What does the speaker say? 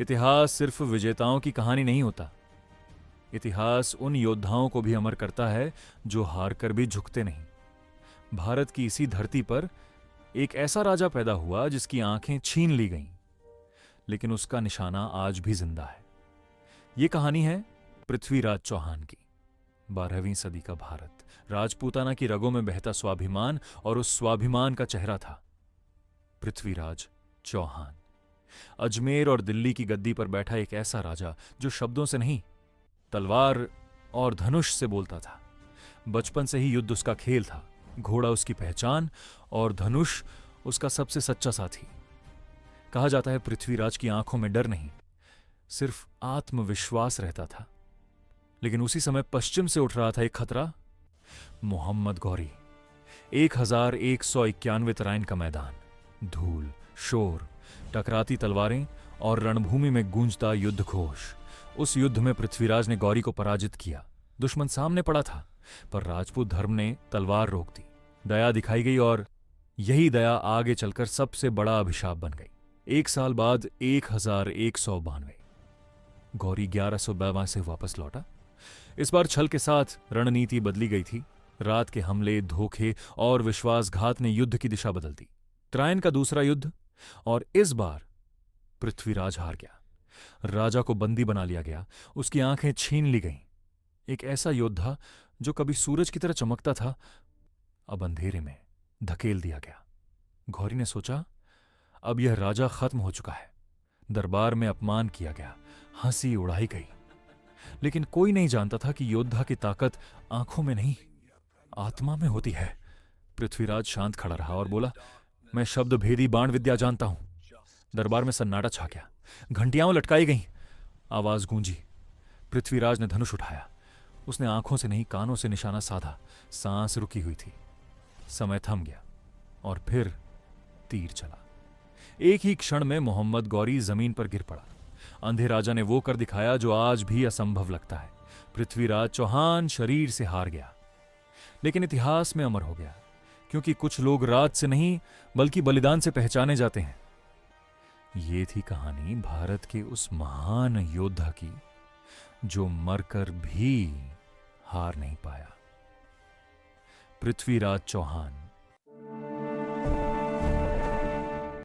इतिहास सिर्फ विजेताओं की कहानी नहीं होता। इतिहास उन योद्धाओं को भी अमर करता है जो हार कर भी झुकते नहीं। भारत की इसी धरती पर एक ऐसा राजा पैदा हुआ जिसकी आंखें छीन ली गईं, लेकिन उसका निशाना आज भी जिंदा है। यह कहानी है पृथ्वीराज चौहान की। 12वीं सदी का भारत, राजपूताना की रगों में बहता स्वाभिमान, और उस स्वाभिमान का चेहरा था पृथ्वीराज चौहान। अजमेर और दिल्ली की गद्दी पर बैठा एक ऐसा राजा जो शब्दों से नहीं, तलवार और धनुष से बोलता था। बचपन से ही युद्ध उसका खेल था, घोड़ा उसकी पहचान और धनुष उसका सबसे सच्चा साथी। कहा जाता है पृथ्वीराज की आंखों में डर नहीं, सिर्फ आत्मविश्वास रहता था। लेकिन उसी समय पश्चिम से उठ रहा था एक खतरा, मोहम्मद गौरी। 1191 तराइन का मैदान, धूल, शोर, टकराती तलवारें और रणभूमि में गूंजता युद्ध घोष। उस युद्ध में पृथ्वीराज ने गौरी को पराजित किया। दुश्मन सामने पड़ा था, पर राजपूत धर्म ने तलवार रोक दी। दया दिखाई गई और यही दया आगे चलकर सबसे बड़ा अभिशाप बन गई। 1 साल बाद 1192 गौरी 1192 से वापस लौटा। इस बार छल के साथ रणनीति बदली गई थी। रात के हमले, धोखे और विश्वासघात ने युद्ध की दिशा बदल दी। त्रायन का दूसरा युद्ध, और इस बार पृथ्वीराज हार गया। राजा को बंदी बना लिया गया, उसकी आंखें छीन ली गईं। एक ऐसा योद्धा जो कभी सूरज की तरह चमकता था, अब अंधेरे में धकेल दिया गया। गौरी ने सोचा, अब यह राजा खत्म हो चुका है। दरबार में अपमान किया गया, हंसी उड़ाई गई। लेकिन कोई नहीं जानता था कि योद्धा की ताकत आंखों में नहीं, आत्मा में होती है। पृथ्वीराज शांत खड़ा रहा और बोला, मैं शब्द भेदी बाण विद्या जानता हूं। दरबार में सन्नाटा छा गया, घंटियां लटकाई गईं, आवाज गूंजी। पृथ्वीराज ने धनुष उठाया। उसने आंखों से नहीं, कानों से निशाना साधा। सांस रुकी हुई थी, समय थम गया और फिर तीर चला। एक ही क्षण में मोहम्मद गौरी जमीन पर गिर पड़ा। अंधे राजा ने वो कर दिखाया जो आज भी असंभव लगता है। पृथ्वीराज चौहान शरीर से हार गया, लेकिन इतिहास में अमर हो गया, क्योंकि कुछ लोग रात से नहीं बल्कि बलिदान से पहचाने जाते हैं। ये थी कहानी भारत के उस महान योद्धा की जो मरकर भी हार नहीं पाया, पृथ्वीराज चौहान।